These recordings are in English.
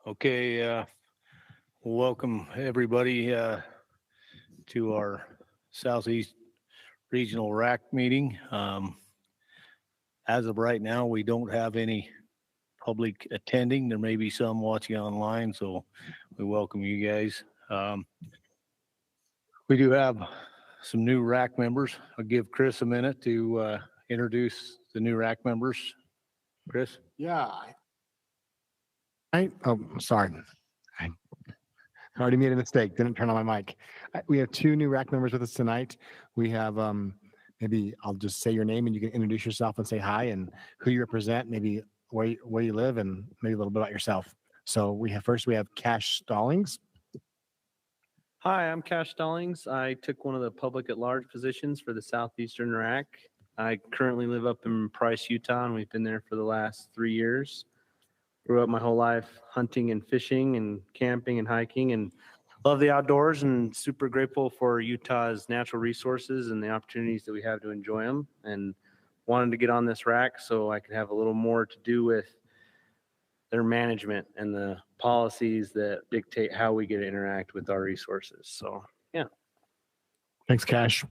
Okay, welcome everybody to our Southeast Regional RAC meeting. As of right now, we don't have any public attending. There may be some watching online, so we welcome you guys. We do have some new RAC members. I'll give Chris a minute to introduce the new RAC members. Chris? Yeah. Sorry. I already made a mistake. Didn't turn on my mic. We have two new RAC members with us tonight. We have, maybe I'll just say your name and you can introduce yourself and say hi and who you represent, maybe where you live, and maybe a little bit about yourself. So we have Cash Stallings. Hi, I'm Cash Stallings. I took one of the public at large positions for the Southeastern RAC. I currently live up in Price, Utah, and we've been there for the last 3 years. Grew up my whole life hunting and fishing and camping and hiking, and love the outdoors, and super grateful for Utah's natural resources and the opportunities that we have to enjoy them, and wanted to get on this RAC so I could have a little more to do with their management and the policies that dictate how we get to interact with our resources. So, yeah. Thanks, Cash.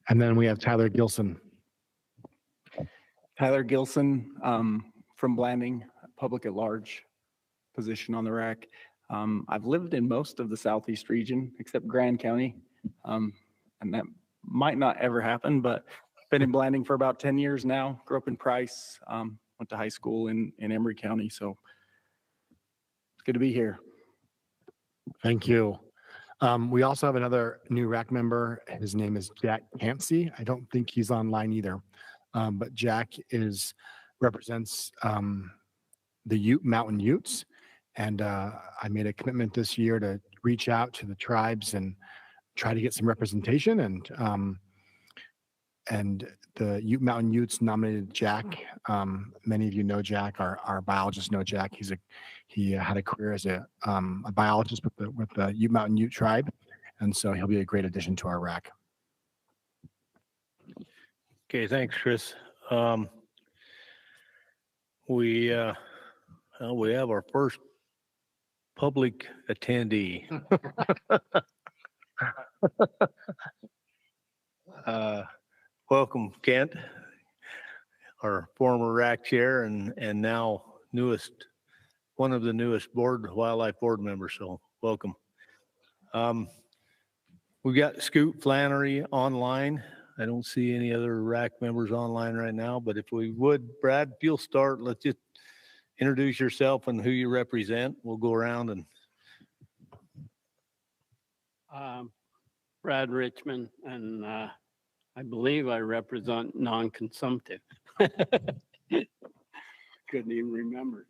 And then we have Tyler Gilson. Tyler Gilson from Blanding, public at large position on the RAC. I've lived in most of the Southeast region except Grand County, and that might not ever happen, but been in Blanding for about 10 years now. Grew up in Price, went to high school in Emory County, so it's good to be here. Thank you. We also have another new RAC member. His name is Jack Cansey. I don't think he's online either, but Jack represents the Ute Mountain Utes, and I made a commitment this year to reach out to the tribes and try to get some representation, and the Ute Mountain Utes nominated Jack. Many of you know Jack. Our biologists know Jack. He had a career as a biologist with the Ute Mountain Ute tribe, and so he'll be a great addition to our RAC. Okay, thanks, Chris. We have our first public attendee. Welcome, Kent, our former RAC chair and now one of the newest wildlife board members. So welcome. We got Scoot Flannery online. I don't see any other RAC members online right now, but if we would, Brad, if you'll start, let's just introduce yourself and who you represent. We'll go around and. Brad Richmond, and I believe I represent non-consumptive. Couldn't even remember.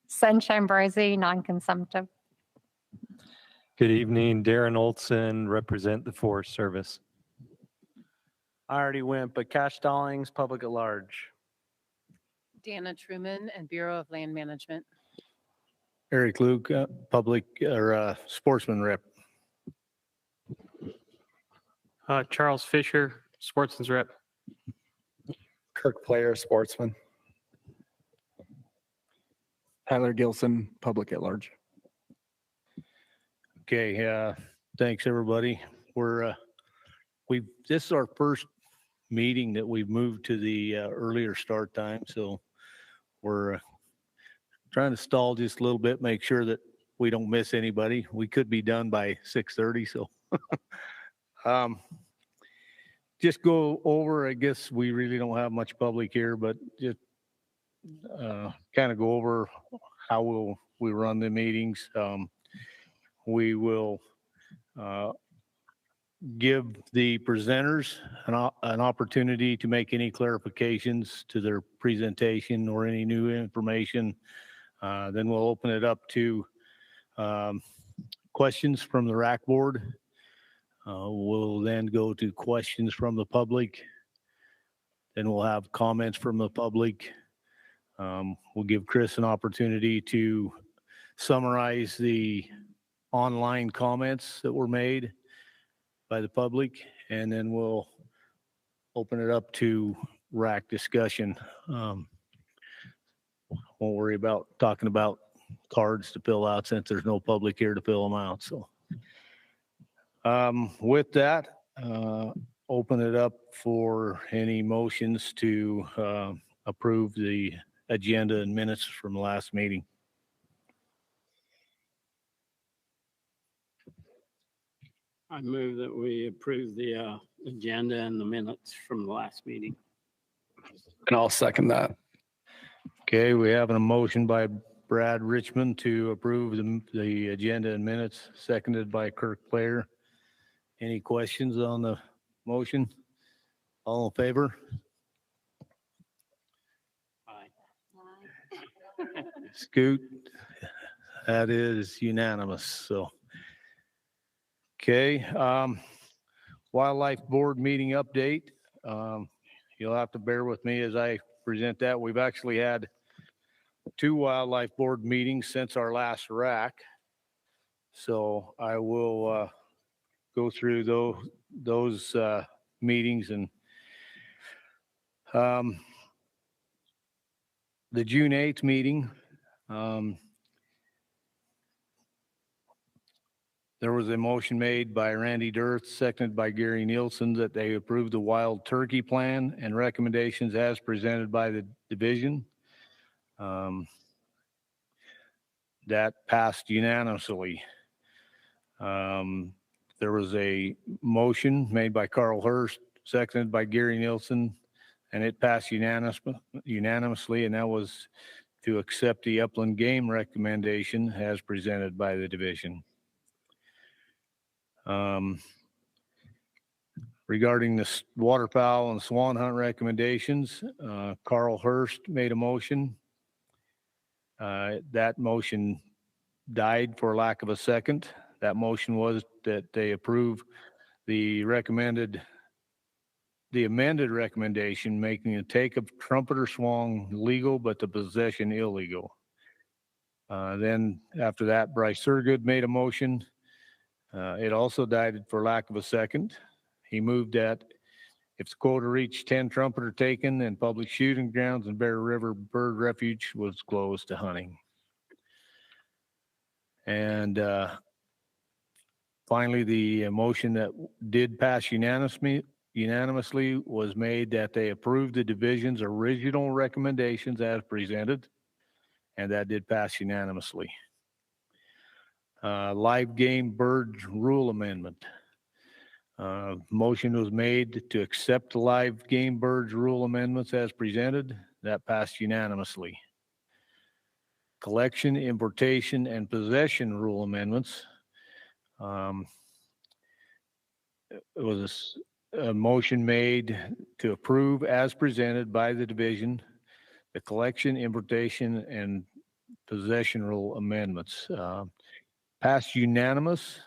Sunshine Barzy, non-consumptive. Good evening, Darren Olson, represent the Forest Service. I already went, but Cash Stallings, public at large. Dana Truman and Bureau of Land Management. Eric Luke, public or sportsman rep. Charles Fisher, sportsman's rep. Kirk Player, sportsman. Tyler Gilson, public at large. Okay, thanks everybody. This is our first meeting that we've moved to the earlier start time, so we're trying to stall just a little bit, make sure that we don't miss anybody. We could be done by 6:30, so just go over. I guess we really don't have much public here, but just kind of go over how we run the meetings. We will give the presenters an opportunity to make any clarifications to their presentation or any new information. Then we'll open it up to questions from the RAC board. We'll then go to questions from the public. Then we'll have comments from the public. We'll give Chris an opportunity to summarize the online comments that were made by the public, and then we'll open it up to RAC discussion. Won't worry about talking about cards to fill out since there's no public here to fill them out. So with that, open it up for any motions to approve the agenda and minutes from the last meeting. I move that we approve the agenda and the minutes from the last meeting. And I'll second that. Okay, we have a motion by Brad Richmond to approve the agenda and minutes, seconded by Kirk Player. Any questions on the motion? All in favor? Aye. Scoot? That is unanimous, so. Okay, Wildlife Board meeting update. You'll have to bear with me as I present that. We've actually had 2 Wildlife Board meetings since our last RAC. So I will go through those meetings, and the June 8th meeting, there was a motion made by Randy Dirth, seconded by Gary Nielsen, that they approve the wild turkey plan and recommendations as presented by the division. That passed unanimously. There was a motion made by Carl Hurst, seconded by Gary Nielsen, and it passed unanimously, and that was to accept the upland game recommendation as presented by the division. Regarding the waterfowl and swan hunt recommendations, Carl Hurst made a motion. That motion died for lack of a second. That motion was that they approve the amended recommendation, making the take of trumpeter swan legal, but the possession illegal. Then after that, Bryce Surgood made a motion. It also died for lack of a second. He moved that if the quota reached 10 trumpeter taken and public shooting grounds and Bear River Bird Refuge was closed to hunting. And finally, the motion that did pass unanimously was made that they approved the division's original recommendations as presented, and that did pass unanimously. Live game birds rule amendment. Motion was made to accept the live game birds rule amendments as presented. That passed unanimously. Collection, importation, and possession rule amendments. It was a motion made to approve as presented by the division, the collection, importation, and possession rule amendments. Passed unanimous.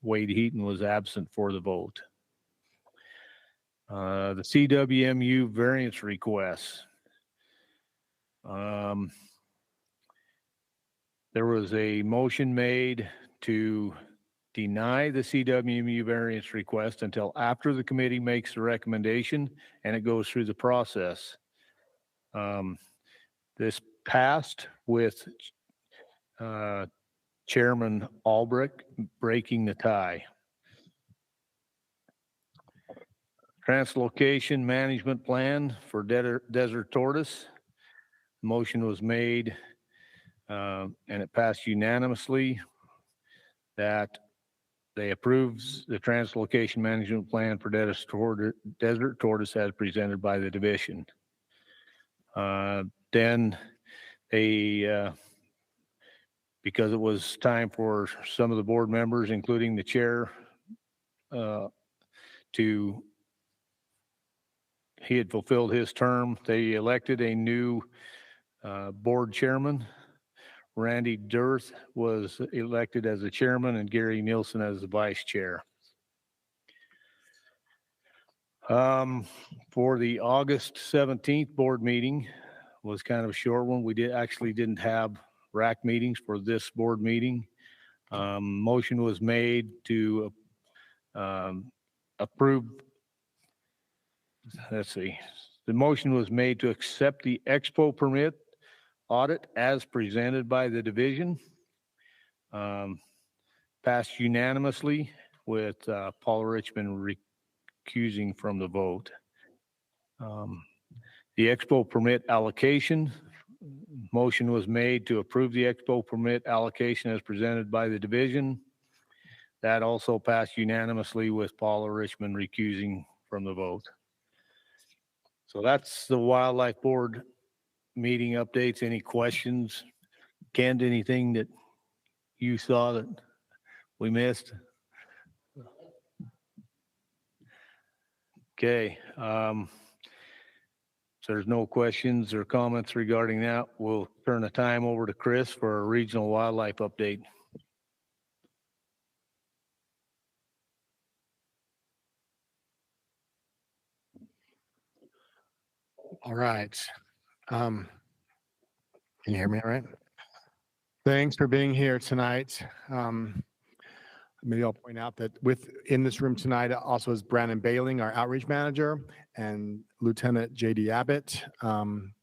Wade Heaton was absent for the vote. The CWMU variance requests. There was a motion made to deny the CWMU variance request until after the committee makes the recommendation and it goes through the process. This passed with Chairman Albrecht breaking the tie. Translocation management plan for desert tortoise. Motion was made and it passed unanimously that they approves the translocation management plan for desert tortoise as presented by the division. Then they because it was time for some of the board members, including the chair, he had fulfilled his term. They elected a new board chairman. Randy Dirth was elected as the chairman and Gary Nielsen as the vice chair. For the August 17th board meeting was kind of a short one. We didn't have RAC meetings for this board meeting. Motion was made to approve. Let's see. The motion was made to accept the expo permit audit as presented by the division. Passed unanimously with Paul Richmond recusing from the vote. The expo permit allocation, motion was made to approve the expo permit allocation as presented by the division. That also passed unanimously with Paula Richmond recusing from the vote. So that's the Wildlife Board meeting updates. Any questions? Kent, anything that you saw that we missed? Okay. So there's no questions or comments regarding that. We'll turn the time over to Chris for a regional wildlife update. All right. Can you hear me all right? Thanks for being here tonight. Maybe I'll point out that in this room tonight also is Brandon Bailing, our outreach manager, and Lieutenant JD Abbott. And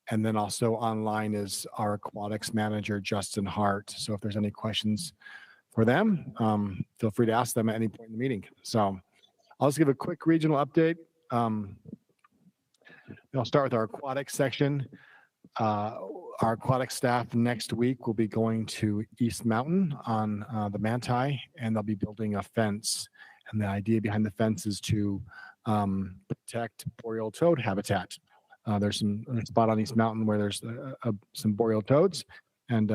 then also online is our aquatics manager, Justin Hart. So if there's any questions for them, feel free to ask them at any point in the meeting. So I'll just give a quick regional update. I'll start with our aquatics section. Our aquatic staff next week will be going to East Mountain on the Manti, and they'll be building a fence. And the idea behind the fence is to protect boreal toad habitat. There's a spot on East Mountain where there's some boreal toads, and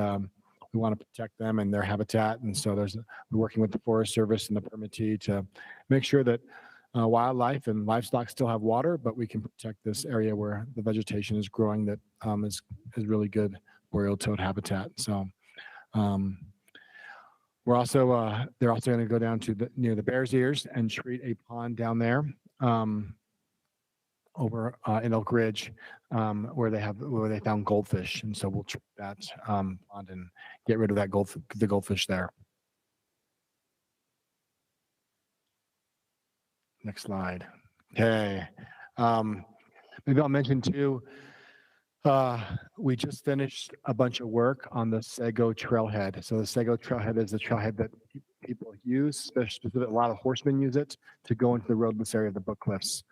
we want to protect them and their habitat. And so we're working with the Forest Service and the permittee to make sure that wildlife and livestock still have water, but we can protect this area where the vegetation is growing that is really good boreal toad habitat. So they're also going to go down to near the Bears Ears and treat a pond down there over in Oak Ridge where they found goldfish, and so we'll treat that pond and get rid of the goldfish there. Next slide. Okay. Maybe I'll mention too, we just finished a bunch of work on the Sego Trailhead. So the Sego Trailhead is a trailhead that people use, specifically a lot of horsemen use it to go into the roadless area of the Book Cliffs.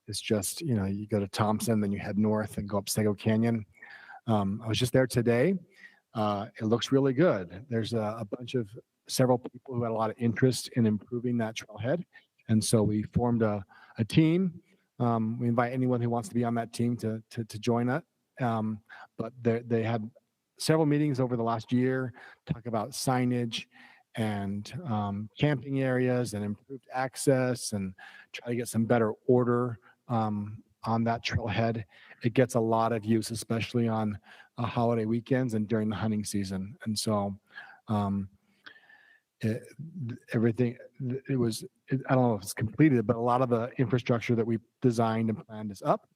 It's just, you go to Thompson, then you head north and go up Sego Canyon. I was just there today. It looks really good. There's several people who had a lot of interest in improving that trailhead. And so we formed a team. We invite anyone who wants to be on that team to join us. But they had several meetings over the last year, talk about signage and camping areas and improved access and try to get some better order on that trailhead. It gets a lot of use, especially on holiday weekends and during the hunting season. And so I don't know if it's completed, but a lot of the infrastructure that we designed and planned is up.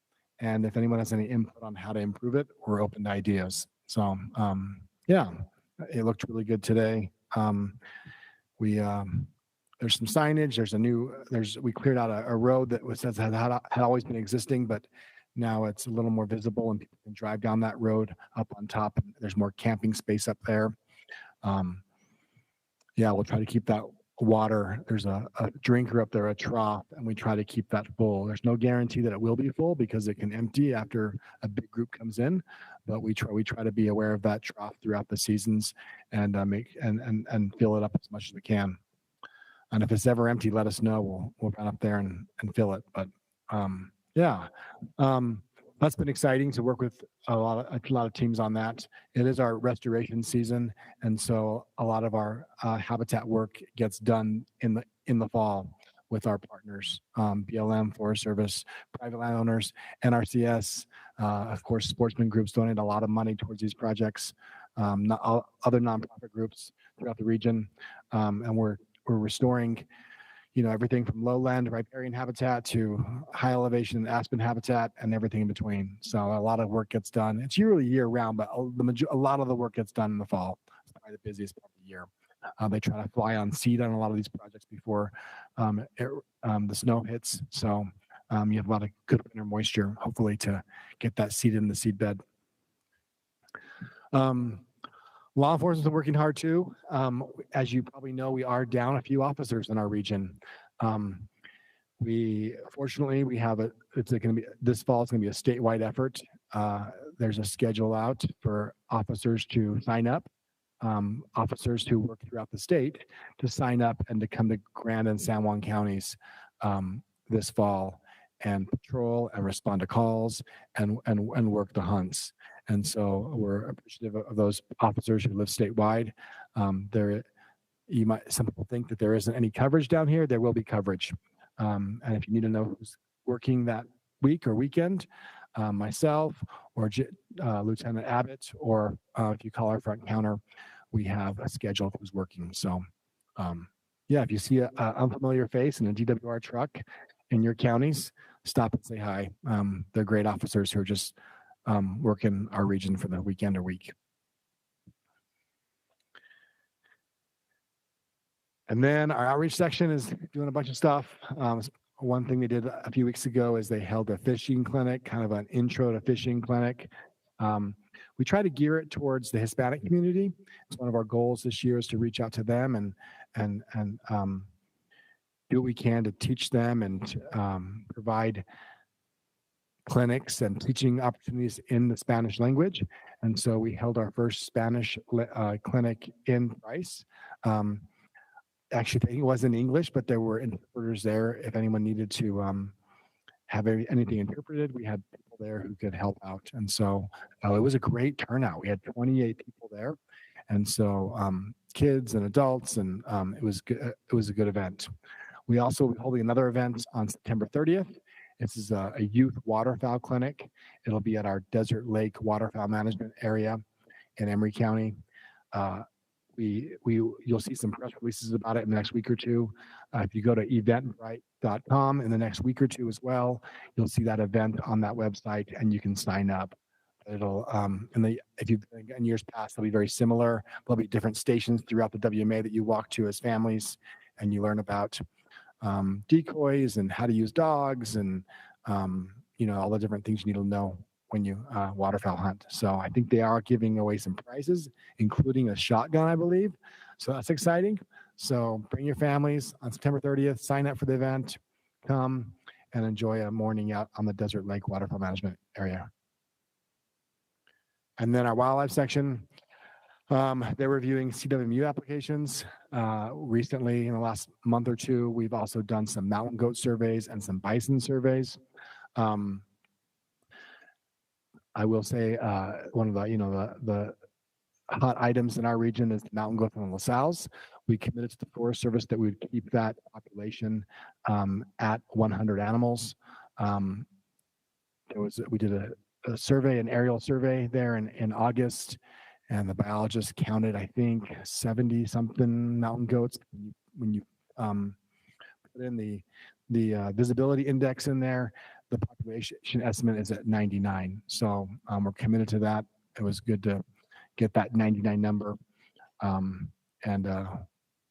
And if anyone has any input on how to improve it, we're open to ideas. So yeah, it looked really good today. There's some signage. We cleared out a road that had always been existing, but now it's a little more visible and people can drive down that road up on top. There's more camping space up there. Yeah, we'll try to keep that water. There's a drinker up there, a trough, and we try to keep that full. There's no guarantee that it will be full because it can empty after a big group comes in, but we try to be aware of that trough throughout the seasons and fill it up as much as we can. And if it's ever empty, let us know. We'll run up there and fill it. But yeah, that's been exciting to work with a lot of teams on that. It is our restoration season, and so a lot of our habitat work gets done in the fall with our partners, BLM, Forest Service, private landowners, NRCS, of course, sportsman groups donate a lot of money towards these projects, other nonprofit groups throughout the region, and we're restoring, everything from lowland riparian habitat to high elevation aspen habitat and everything in between. So a lot of work gets done. It's really year round, but a lot of the work gets done in the fall. It's probably the busiest part of the year. They try to fly on seed on a lot of these projects before the snow hits. So you have a lot of good winter moisture, hopefully, to get that seed in the seed bed. Law enforcement is working hard too. As you probably know, we are down a few officers in our region. Fortunately, we have it's going to be, this fall, it's going to be a statewide effort. There's a schedule out for officers to sign up, officers who work throughout the state to sign up and to come to Grand and San Juan counties this fall and patrol and respond to calls and work the hunts. And so we're appreciative of those officers who live statewide. Some people think that there isn't any coverage down here. There will be coverage. And if you need to know who's working that week or weekend, myself or Lieutenant Abbott, or if you call our front counter, we have a schedule of who's working. So yeah, if you see an unfamiliar face in a DWR truck in your counties, stop and say hi. They're great officers who are just working our region for the weekend or week. And then our outreach section is doing a bunch of stuff. One thing they did a few weeks ago is they held a fishing clinic, kind of an intro to fishing clinic. We try to gear it towards the Hispanic community. It's one of our goals this year is to reach out to them and do what we can to teach them and provide clinics and teaching opportunities in the Spanish language. And so we held our first Spanish clinic in Price. Actually, I think it was in English, but there were interpreters there. If anyone needed to have anything interpreted, we had people there who could help out. And so it was a great turnout. We had 28 people there. And so kids and adults, and it was good. It was a good event. We also will be holding another event on September 30th. This is a youth waterfowl clinic. It'll be at our Desert Lake Waterfowl Management area in Emery County. You'll see some press releases about it in the next week or two. If you go to eventbrite.com in the next week or two as well, you'll see that event on that website and you can sign up. It'll if you've been in years past, they'll be very similar. There'll be different stations throughout the WMA that you walk to as families, and you learn about decoys and how to use dogs and all the different things you need to know when you waterfowl hunt. So I think they are giving away some prizes, including a shotgun, I believe. So that's exciting. So bring your families on September 30th, sign up for the event, come and enjoy a morning out on the Desert Lake Waterfowl Management area. And then our wildlife section, they're reviewing CWMU applications. Recently, in the last month or two, we've also done some mountain goat surveys and some bison surveys. I will say one of the hot items in our region is the mountain goat and the LaSalle's. We committed to the Forest Service that we would keep that population at 100 animals. We did a survey, an aerial survey there in August, and the biologist counted, I think, 70 something mountain goats. When you put in the visibility index in there, the population estimate is at 99. So we're committed to that. It was good to get that 99 number.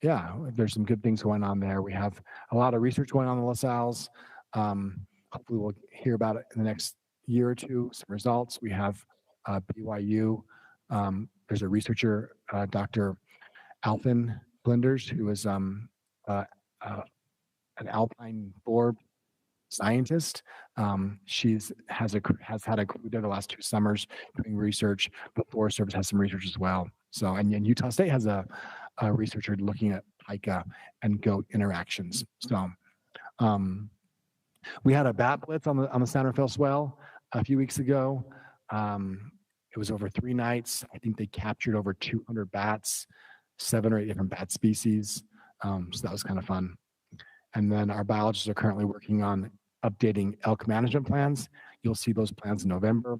Yeah, there's some good things going on there. We have a lot of research going on in LaSalle's. Hopefully we'll hear about it in the next year or two, some results. We have BYU. There's a researcher, Dr. Alvin Blinders, who is an alpine boar scientist. Has had a crew there the last 2 summers doing research. The Forest Service has some research as well. So, and Utah State has a researcher looking at pika and goat interactions. So, we had a bat blitz on the San Rafael Swell a few weeks ago. It was over 3 nights. I think they captured over 200 bats, 7 or 8 different bat species. So that was kind of fun. And then our biologists are currently working on updating elk management plans. You'll see those plans in November.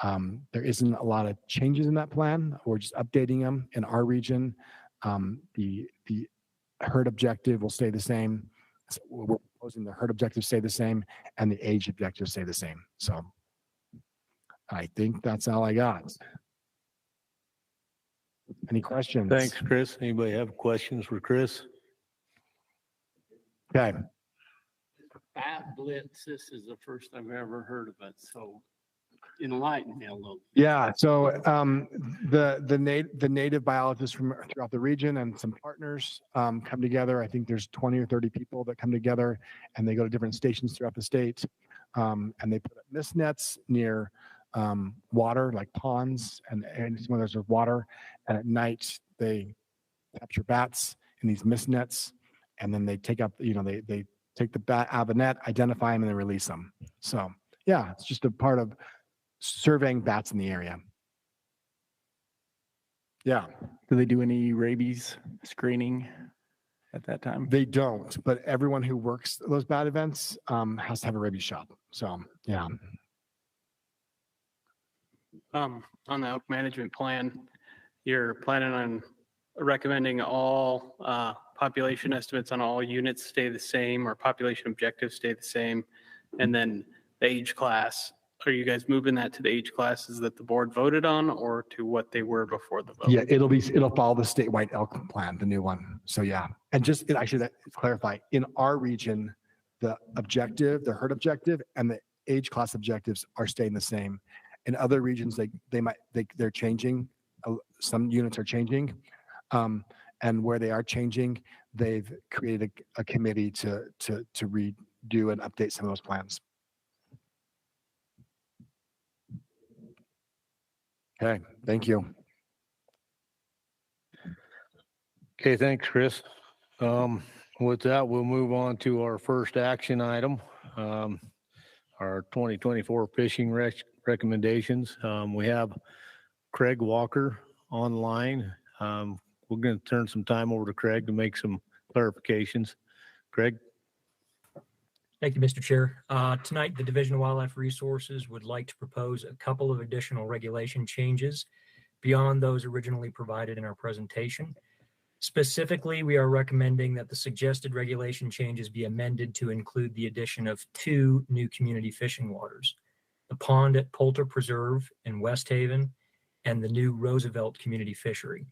There isn't a lot of changes in that plan. We're just updating them in our region. The herd objective will stay the same. So we're proposing the herd objectives stay the same and the age objectives stay the same. So I think that's all I got. Any questions? Thanks, Chris. Anybody have questions for Chris? Okay. Bat blitz, this is the first I've ever heard of it. So enlighten me a little. Yeah, so the native biologists from throughout the region and some partners come together. I think there's 20 or 30 people that come together, and they go to different stations throughout the state, and they put up mist nets near water, like ponds, and when there's water. And at night they capture bats in these mist nets, and then they take up, they take the bat out of the net, identify them, and then release them. So yeah, it's just a part of surveying bats in the area. Yeah, Do they do any rabies screening at that time? they don't, but everyone who works those bat events has to have a rabies shot. So yeah. On the oak management plan, you're planning on recommending all population estimates on all units stay the same, or population objectives stay the same, and then the age class. Are you guys moving that to the age classes that the board voted on, or to what they were before the vote? Yeah, it'll follow the statewide elk plan, the new one. So yeah, and just I should clarify, in our region, the herd objective, and the age class objectives are staying the same. In other regions, they're changing. Some units are changing, and where they are changing, they've created a committee to redo and update some of those plans. Okay, thank you. Okay, thanks, Chris. With that, we'll move on to our first action item, our 2024 fishing recommendations. We have Craig Walker online. We're going to turn some time over to Craig to make some clarifications. Craig? Thank you, Mr. Chair. Tonight, the Division of Wildlife Resources would like to propose a couple of additional regulation changes beyond those originally provided in our presentation. Specifically, we are recommending that the suggested regulation changes be amended to include the addition of 2 new community fishing waters: the pond at Poulter Preserve in West Haven and the new Roosevelt Community Fishery.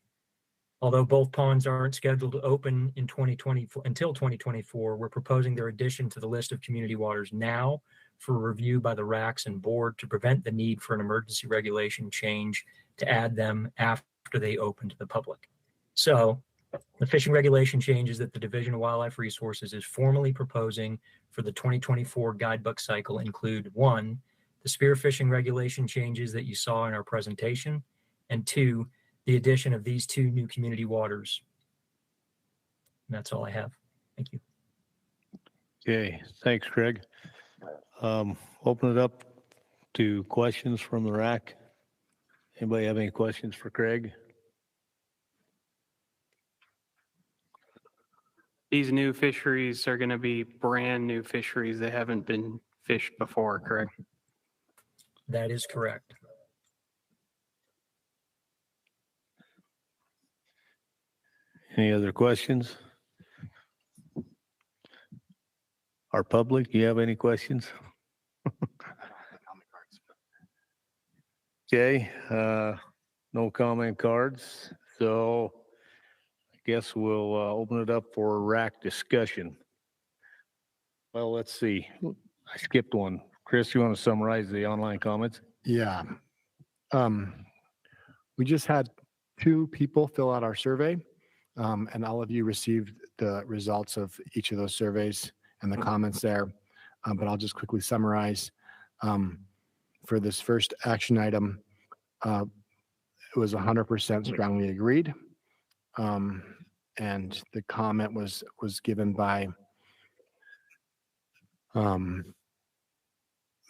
Although both ponds aren't scheduled to open in 2024 until 2024, we're proposing their addition to the list of community waters now for review by the RACs and board to prevent the need for an emergency regulation change to add them after they open to the public. So the fishing regulation changes that the Division of Wildlife Resources is formally proposing for the 2024 guidebook cycle include: 1, the spearfishing regulation changes that you saw in our presentation, and 2, the addition of these 2 new community waters. And that's all I have. Thank you. Okay, thanks, Craig. Open it up to questions from the RAC. Anybody have any questions for Craig? These new fisheries are going to be brand new fisheries. They haven't been fished before, correct? That is correct. Any other questions? Our public, do you have any questions? Okay, no comment cards. So I guess we'll open it up for RAC discussion. Well, let's see. I skipped one. Chris, you want to summarize the online comments? Yeah. We just had 2 people fill out our survey, and all of you received the results of each of those surveys and the comments there. But I'll just quickly summarize. For this first action item, it was 100% strongly agreed. And the comment was given by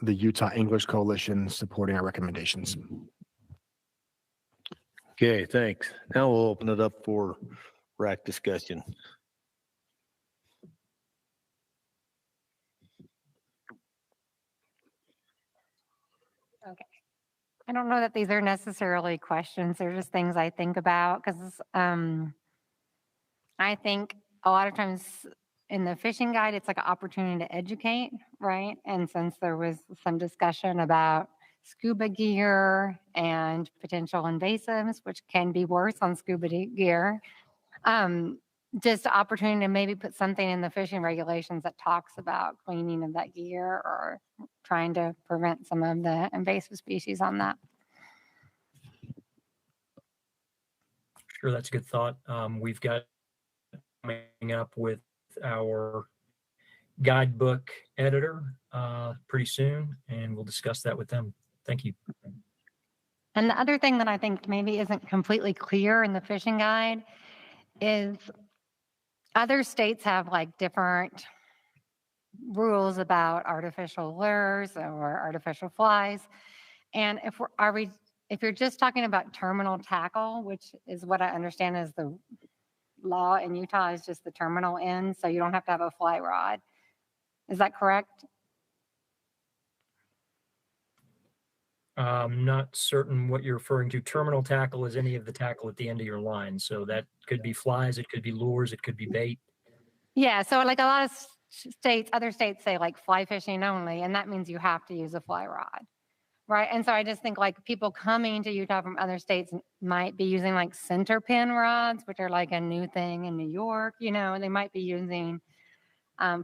the Utah English Coalition supporting our recommendations. Okay, thanks. Now we'll open it up for RAC discussion. Okay. I don't know that these are necessarily questions. They're just things I think about because I think a lot of times in the fishing guide, it's like an opportunity to educate, right? And since there was some discussion about scuba gear and potential invasives, which can be worse on scuba gear, just opportunity to maybe put something in the fishing regulations that talks about cleaning of that gear or trying to prevent some of the invasive species on that. Sure, that's a good thought. We've got coming up with our guidebook editor pretty soon, and we'll discuss that with them. Thank you. And the other thing that I think maybe isn't completely clear in the fishing guide is other states have like different rules about artificial lures or artificial flies. And if you're just talking about terminal tackle, which is what I understand is the law in Utah is just the terminal end, so you don't have to have a fly rod. Is that correct? I'm not certain what you're referring to. Terminal tackle is any of the tackle at the end of your line. So that could be flies, it could be lures, it could be bait. Yeah, so like a lot of states, other states say like fly fishing only, and that means you have to use a fly rod, right? And so I just think like people coming to Utah from other states might be using like center pin rods, which are like a new thing in New York, you know, and they might be using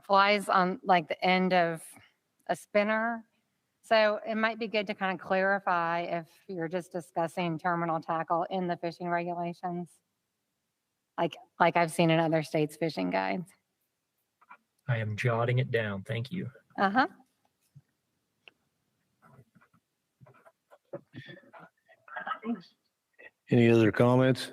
flies on like the end of a spinner. So it might be good to kind of clarify if you're just discussing terminal tackle in the fishing regulations, like I've seen in other states' fishing guides. I am jotting it down. Thank you. Uh-huh. Any other comments?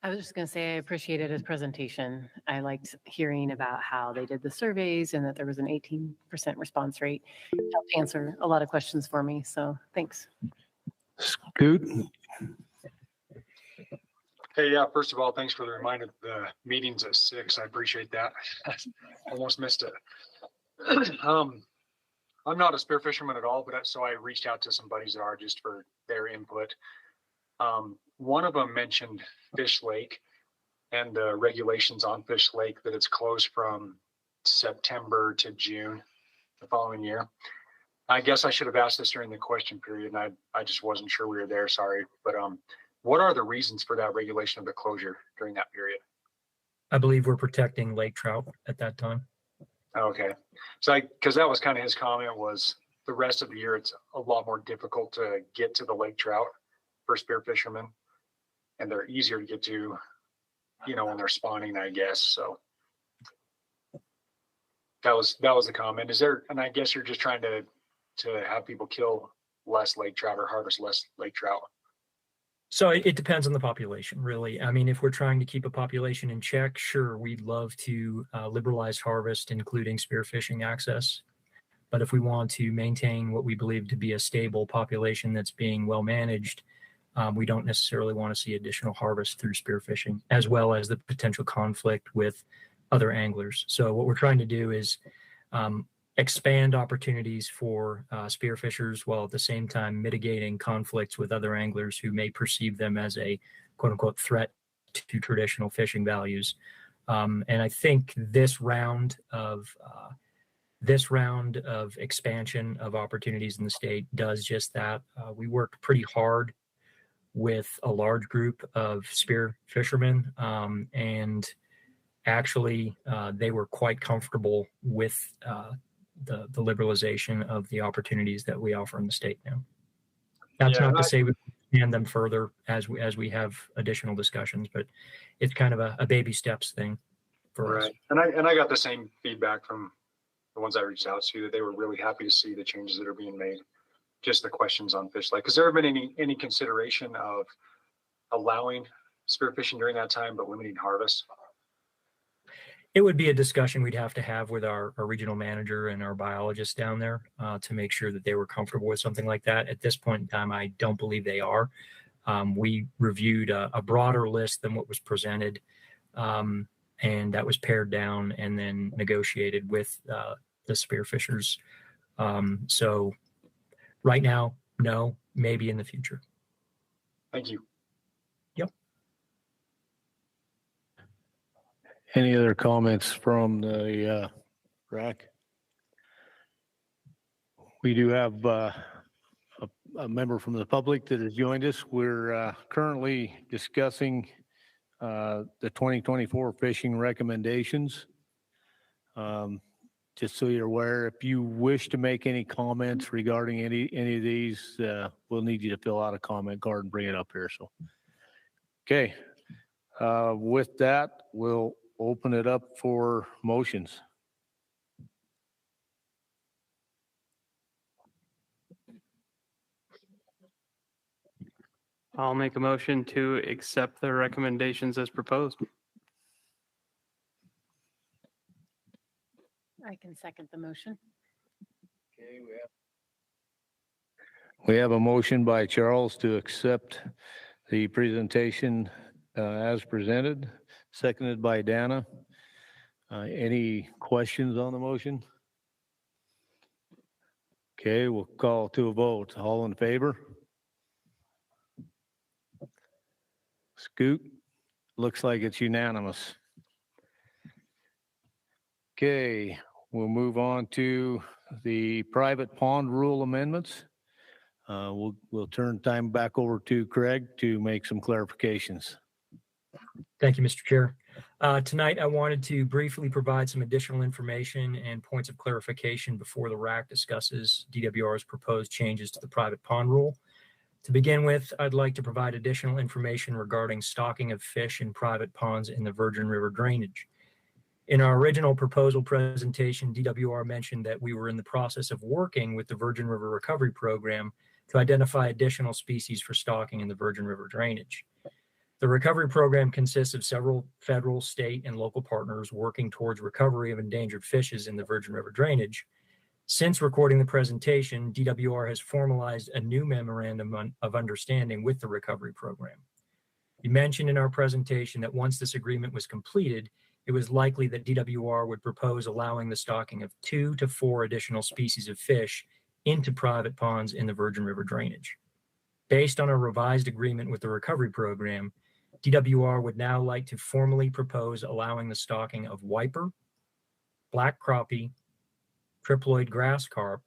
I was just going to say I appreciated his presentation. I liked hearing about how they did the surveys and that there was an 18% response rate. It helped answer a lot of questions for me. So thanks. Scoot? Hey, yeah, first of all, thanks for the reminder. The meeting's at 6. I appreciate that. Almost missed it. I'm not a spear fisherman at all, but so I reached out to some buddies that are just for their input. One of them mentioned Fish Lake and the regulations on Fish Lake, that it's closed from September to June the following year. I guess I should have asked this during the question period, and I just wasn't sure we were there, sorry. But what are the reasons for that regulation of the closure during that period? I believe we're protecting lake trout at that time. Okay. So because that was kind of his comment, was the rest of the year it's a lot more difficult to get to the lake trout for spear fishermen, and they're easier to get to, you know, when they're spawning, I guess. So that was the comment. Is there, and I guess you're just trying to have people kill less lake trout or harvest less lake trout. So it depends on the population, really. I mean, if we're trying to keep a population in check, sure, we'd love to liberalize harvest, including spearfishing access. But if we want to maintain what we believe to be a stable population that's being well managed, we don't necessarily want to see additional harvest through spearfishing, as well as the potential conflict with other anglers. So what we're trying to do is expand opportunities for spearfishers, while at the same time mitigating conflicts with other anglers who may perceive them as a quote unquote threat to traditional fishing values. And I think this round of expansion of opportunities in the state does just that. We worked pretty hard with a large group of spear fishermen, and actually they were quite comfortable with the liberalization of the opportunities that we offer in the state now. That's not to say we expand them further as we have additional discussions, but it's kind of a baby steps thing for us. And I got the same feedback from the ones I reached out to, that they were really happy to see the changes that are being made. Just the questions on Fish Lake. Has there been any consideration of allowing spearfishing during that time, but limiting harvest? It would be a discussion we'd have to have with our regional manager and our biologists down there to make sure that they were comfortable with something like that. At this point in time, I don't believe they are. We reviewed a broader list than what was presented, and that was pared down and then negotiated with the spearfishers. So right now, no, maybe in the future. Thank you. Yep. Any other comments from the RAC? We do have a member from the public that has joined us. We're currently discussing the 2024 fishing recommendations. Just so you're aware, if you wish to make any comments regarding any of these, we'll need you to fill out a comment card and bring it up here. So, okay. With that, we'll open it up for motions. I'll make a motion to accept the recommendations as proposed. I can second the motion. Okay, we have a motion by Charles to accept the presentation as presented, seconded by Dana. Any questions on the motion? Okay, we'll call to a vote. All in favor? Scoot, looks like it's unanimous. Okay, we'll move on to the private pond rule amendments. We'll turn time back over to Craig to make some clarifications. Thank you, Mr. Chair. Tonight, I wanted to briefly provide some additional information and points of clarification before the RAC discusses DWR's proposed changes to the private pond rule. To begin with, I'd like to provide additional information regarding stocking of fish in private ponds in the Virgin River drainage. In our original proposal presentation, DWR mentioned that we were in the process of working with the Virgin River Recovery Program to identify additional species for stocking in the Virgin River drainage. The recovery program consists of several federal, state, and local partners working towards recovery of endangered fishes in the Virgin River drainage. Since recording the presentation, DWR has formalized a new memorandum of understanding with the recovery program. We mentioned in our presentation that once this agreement was completed, it was likely that DWR would propose allowing the stocking of 2 to 4 additional species of fish into private ponds in the Virgin River drainage. Based on a revised agreement with the recovery program, DWR would now like to formally propose allowing the stocking of wiper, black crappie, triploid grass carp,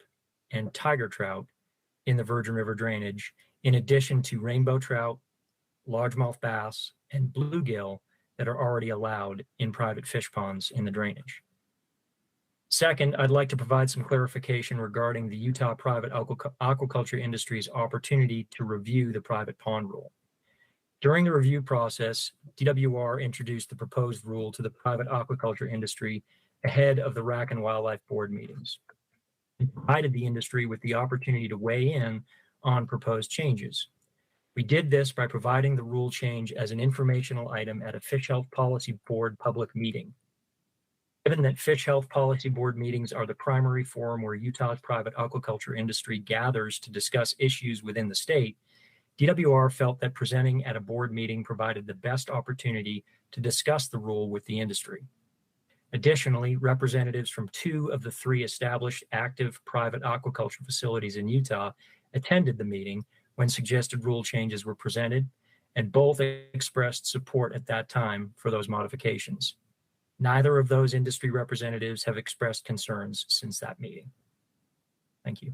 and tiger trout in the Virgin River drainage, in addition to rainbow trout, largemouth bass, and bluegill that are already allowed in private fish ponds in the drainage. Second, I'd like to provide some clarification regarding the Utah private aquaculture industry's opportunity to review the private pond rule. During the review process, DWR introduced the proposed rule to the private aquaculture industry ahead of the RAC and Wildlife Board meetings. It provided the industry with the opportunity to weigh in on proposed changes. We did this by providing the rule change as an informational item at a Fish Health Policy Board public meeting. Given that Fish Health Policy Board meetings are the primary forum where Utah's private aquaculture industry gathers to discuss issues within the state, DWR felt that presenting at a board meeting provided the best opportunity to discuss the rule with the industry. Additionally, representatives from 2 of the 3 established active private aquaculture facilities in Utah attended the meeting when suggested rule changes were presented, and both expressed support at that time for those modifications. Neither of those industry representatives have expressed concerns since that meeting. Thank you.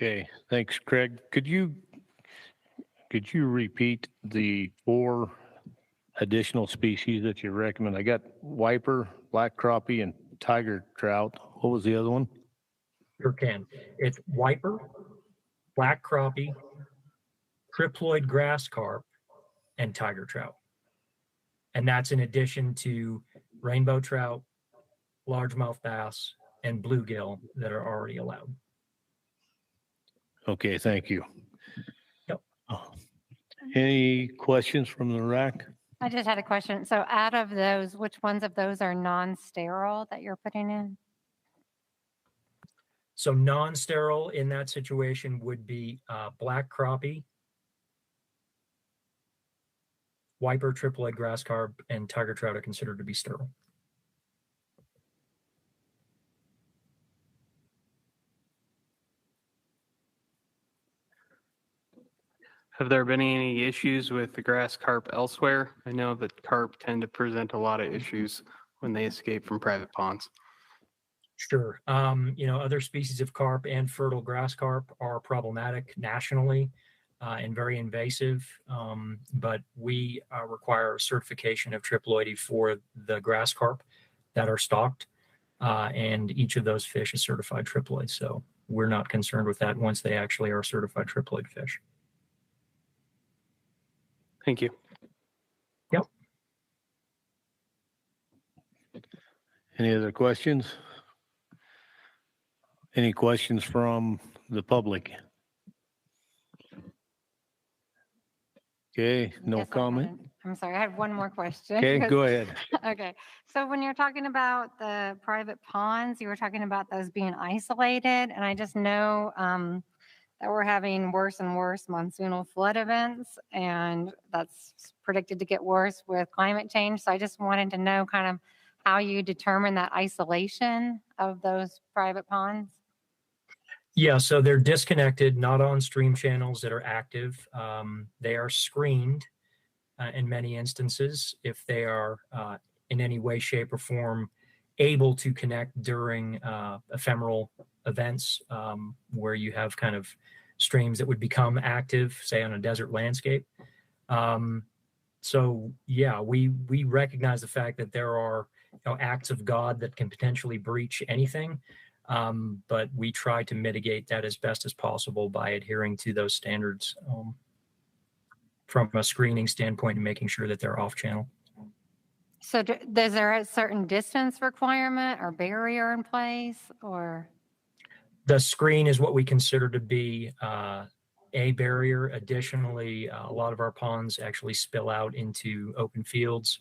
Okay, thanks, Craig. Could you repeat the 4 additional species that you recommend? I got wiper, black crappie, and tiger trout. What was the other one? Sure can. It's wiper, black crappie, triploid grass carp, and tiger trout. And that's in addition to rainbow trout, largemouth bass, and bluegill that are already allowed. Okay, thank you. Yep. Any questions from the RAC? I just had a question. So out of those, which ones of those are non-sterile that you're putting in? So non-sterile in that situation would be black crappie, wiper, triploid grass carp, and tiger trout are considered to be sterile. Have there been any issues with the grass carp elsewhere? I know that carp tend to present a lot of issues when they escape from private ponds. Sure. Other species of carp and fertile grass carp are problematic nationally. and very invasive, but we require certification of triploidy for the grass carp that are stocked, and each of those fish is certified triploid. So we're not concerned with that once they actually are certified triploid fish. Thank you. Yep. Any other questions? Any questions from the public? Okay, no Yes, comment. I'm sorry, I had one more question. Okay, go ahead. Okay, so when you're talking about the private ponds, you were talking about those being isolated, and I just know that we're having worse and worse monsoonal flood events, and that's predicted to get worse with climate change. So I just wanted to know kind of how you determine that isolation of those private ponds. Yeah, so they're disconnected, not on stream channels that are active. They are screened in many instances if they are in any way, shape, or form able to connect during ephemeral events where you have kind of streams that would become active, say on a desert landscape. So yeah, we recognize the fact that there are acts of God that can potentially breach anything. But we try to mitigate that as best as possible by adhering to those standards from a screening standpoint and making sure that they're off channel. So is there a certain distance requirement or barrier in place, or? The screen is what we consider to be a barrier. Additionally, a lot of our ponds actually spill out into open fields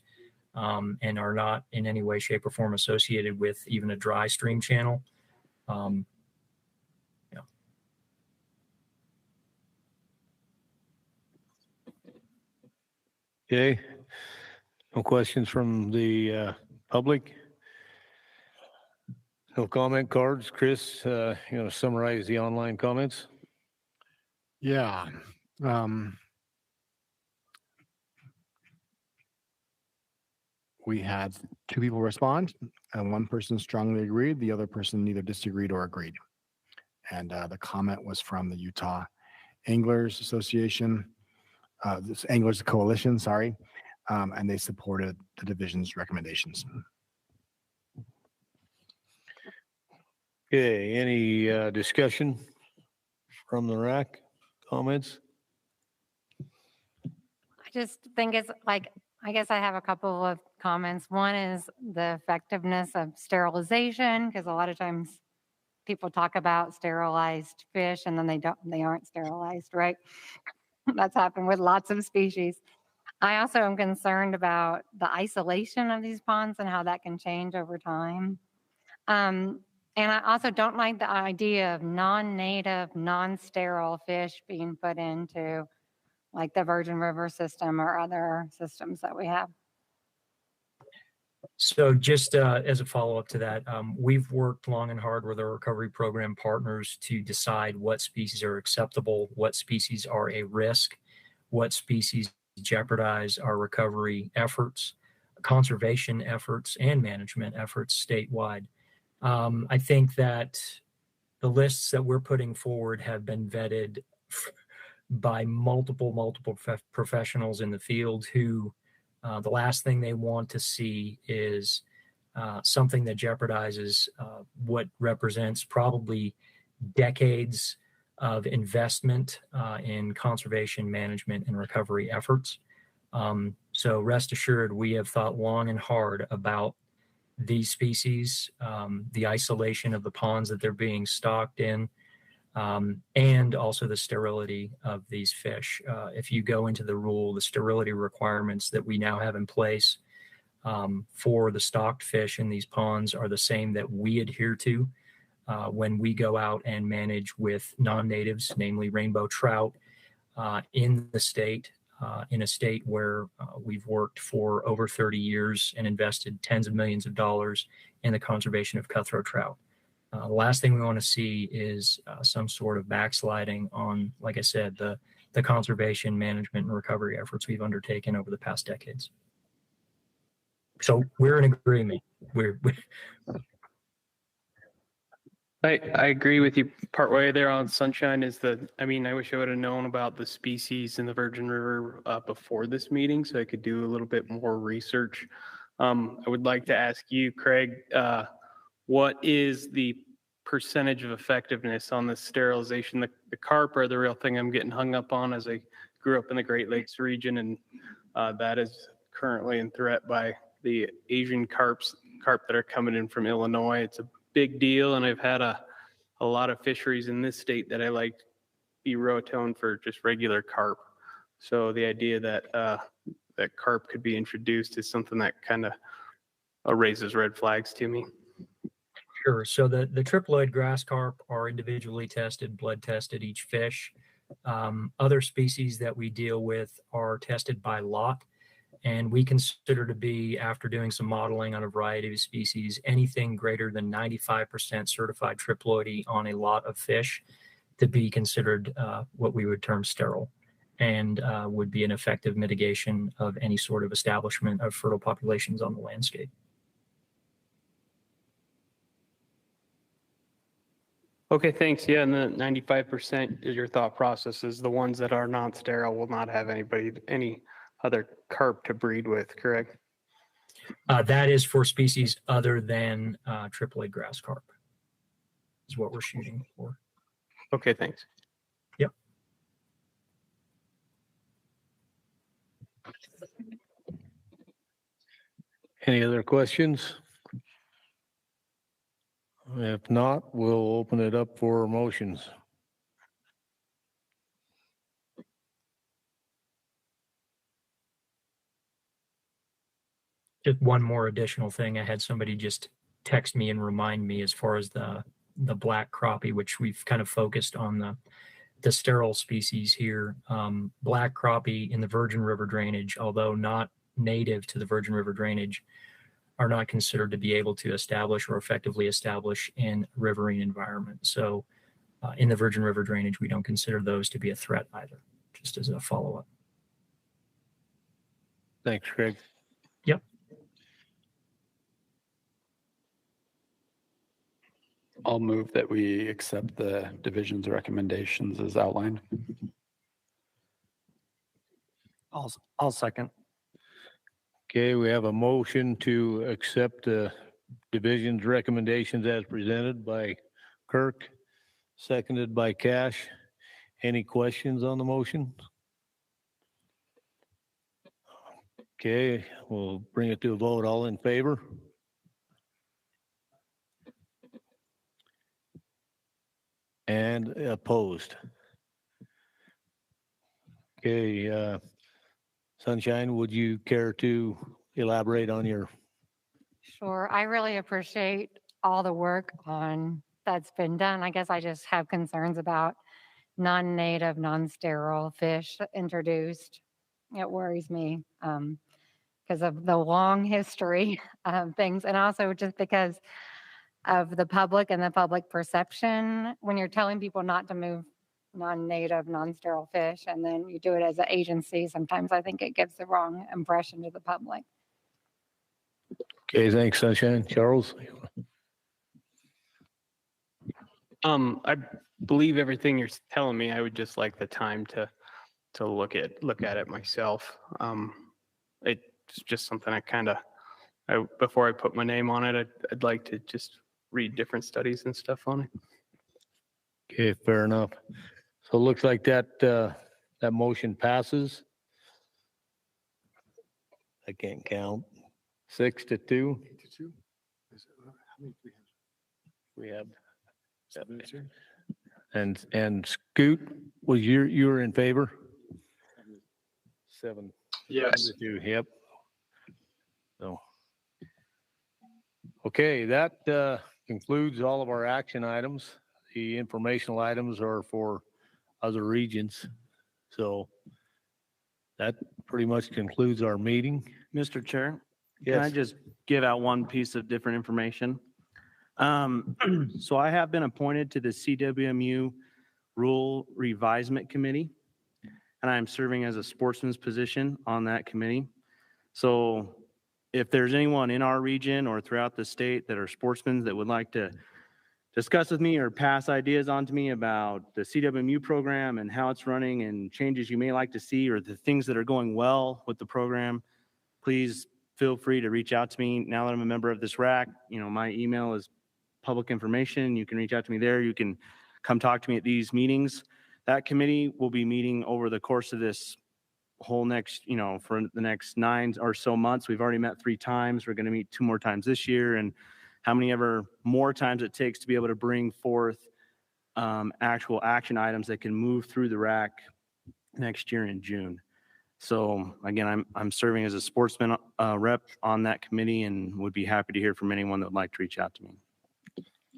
and are not in any way, shape, or form associated with even a dry stream channel. Yeah. Okay, no questions from the public? No comment cards. Chris, you want to summarize the online comments? Yeah. We had 2 people respond, and 1 person strongly agreed. The other person neither disagreed or agreed. And the comment was from the Utah Anglers Association, this Anglers Coalition, sorry, and they supported the division's recommendations. Okay, any discussion from the RAC comments? I just think it's like, I guess I have a couple of comments. One is the effectiveness of sterilization, because a lot of times people talk about sterilized fish and then they aren't sterilized, right? That's happened with lots of species. I also am concerned about the isolation of these ponds and how that can change over time. And I also don't like the idea of non-native, non-sterile fish being put into like the Virgin River system or other systems that we have. So just as a follow-up to that, we've worked long and hard with our recovery program partners to decide what species are acceptable, what species are a risk, what species jeopardize our recovery efforts, conservation efforts, and management efforts statewide. I think that the lists that we're putting forward have been vetted by multiple professionals in the field who the last thing they want to see is something that jeopardizes what represents probably decades of investment in conservation management and recovery efforts. So rest assured, we have thought long and hard about these species, the isolation of the ponds that they're being stocked in, and also the sterility of these fish. If you go into the rule, the sterility requirements that we now have in place for the stocked fish in these ponds are the same that we adhere to when we go out and manage with non-natives, namely rainbow trout, in the state, in a state where we've worked for over 30 years and invested tens of millions of dollars in the conservation of cutthroat trout. The last thing we want to see is some sort of backsliding on, like I said, the conservation management and recovery efforts we've undertaken over the past decades. So we're in agreement. I agree with you partway there on Sunshine I wish I would have known about the species in the Virgin River before this meeting so I could do a little bit more research. I would like to ask you, Craig, what is the percentage of effectiveness on the sterilization? The carp are the real thing I'm getting hung up on as I grew up in the Great Lakes region, and that is currently in threat by the Asian carp that are coming in from Illinois. It's a big deal, and I've had a lot of fisheries in this state that I like be row-toned for just regular carp. So the idea that that carp could be introduced is something that kind of raises red flags to me. Sure. So the triploid grass carp are individually tested, blood tested each fish. Other species that we deal with are tested by lot, and we consider to be, after doing some modeling on a variety of species, anything greater than 95% certified triploidy on a lot of fish to be considered what we would term sterile, and would be an effective mitigation of any sort of establishment of fertile populations on the landscape. Okay, thanks. Yeah, and the 95% is your thought process is the ones that are non-sterile will not have any other carp to breed with, correct? That is for species other than triploid grass carp is what we're shooting for. Okay, thanks. Yep. Any other questions? If not, we'll open it up for motions. Just one more additional thing. I had somebody just text me and remind me as far as the black crappie, which we've kind of focused on the sterile species here. Black crappie in the Virgin River drainage, although not native to the Virgin River drainage, are not considered to be able to establish or effectively establish in riverine environment. So in the Virgin River drainage, we don't consider those to be a threat either, just as a follow-up. Thanks, Craig. Yep. I'll move that we accept the division's recommendations as outlined. I'll second. Okay, we have a motion to accept the division's recommendations as presented by Kirk, seconded by Cash. Any questions on the motion? Okay, we'll bring it to a vote. All in favor? And opposed? Okay, Sunshine, would you care to elaborate on your? Sure. I really appreciate all the work that's been done. I guess I just have concerns about non-native, non-sterile fish introduced. It worries me because of the long history of things, and also just because of the public and the public perception when you're telling people not to move non-native, non-sterile fish, and then you do it as an agency. Sometimes I think it gives the wrong impression to the public. Okay, thanks, Sunshine. Charles? I believe everything you're telling me. I would just like the time to look at it myself. It's just something before I put my name on it, I'd like to just read different studies and stuff on it. Okay, fair enough. So it looks like that motion passes. I can't count. 6-2. 8-2. How many do we have? We have. And Scoot, was you were in favor? 7. Yes. 7-2. Yep. So. Okay, that concludes all of our action items. The informational items are for other regions. So that pretty much concludes our meeting. Mr. Chair, can Yes. I just give out one piece of different information? So I have been appointed to the CWMU Rule Revisement Committee, and I am serving as a sportsman's position on that committee. So if there's anyone in our region or throughout the state that are sportsmen that would like to discuss with me or pass ideas on to me about the CWMU program and how it's running and changes you may like to see or the things that are going well with the program, please feel free to reach out to me. Now that I'm a member of this RAC, my email is public information. You can reach out to me there. You can come talk to me at these meetings. That committee will be meeting over the course of this whole next, for the next 9 or so months. We've already met 3 times. We're going to meet 2 more times this year, and how many ever more times it takes to be able to bring forth actual action items that can move through the RAC next year in June. So again, I'm serving as a sportsman rep on that committee and would be happy to hear from anyone that would like to reach out to me.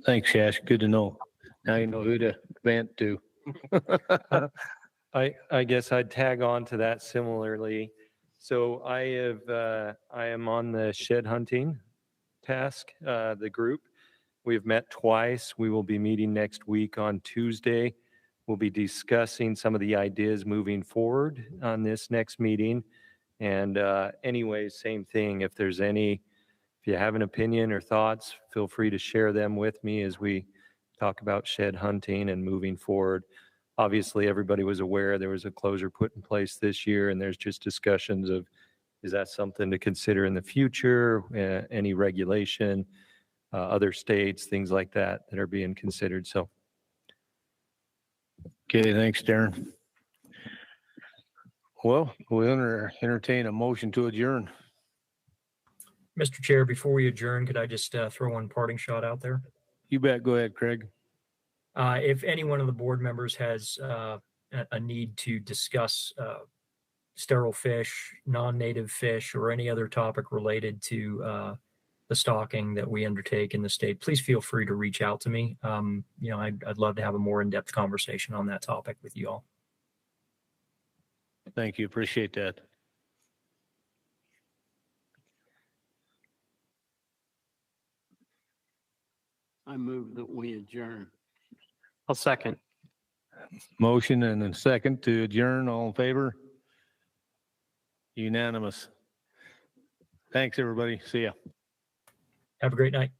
Thanks, Cash. Good to know. Now you know who to vent to. I guess I'd tag on to that similarly. So I am on the shed hunting task, the group. We've met twice. We will be meeting next week on Tuesday. We'll be discussing some of the ideas moving forward on this next meeting. And anyways, same thing. If you have an opinion or thoughts, feel free to share them with me as we talk about shed hunting and moving forward. Obviously, everybody was aware there was a closure put in place this year, and there's just discussions of, is that something to consider in the future? Any regulation, other states, things like that are being considered. So. Okay, thanks, Darren. Well, we'll entertain a motion to adjourn. Mr. Chair, before we adjourn, could I just throw one parting shot out there? You bet. Go ahead, Craig. If any one of the board members has a need to discuss sterile fish, non-native fish, or any other topic related to the stocking that we undertake in the state, please feel free to reach out to me. I'd love to have a more in-depth conversation on that topic with you all. Thank you. Appreciate that. I move that we adjourn. I'll second. Motion and a second to adjourn. All in favor? Unanimous. Thanks, everybody. See ya. Have a great night.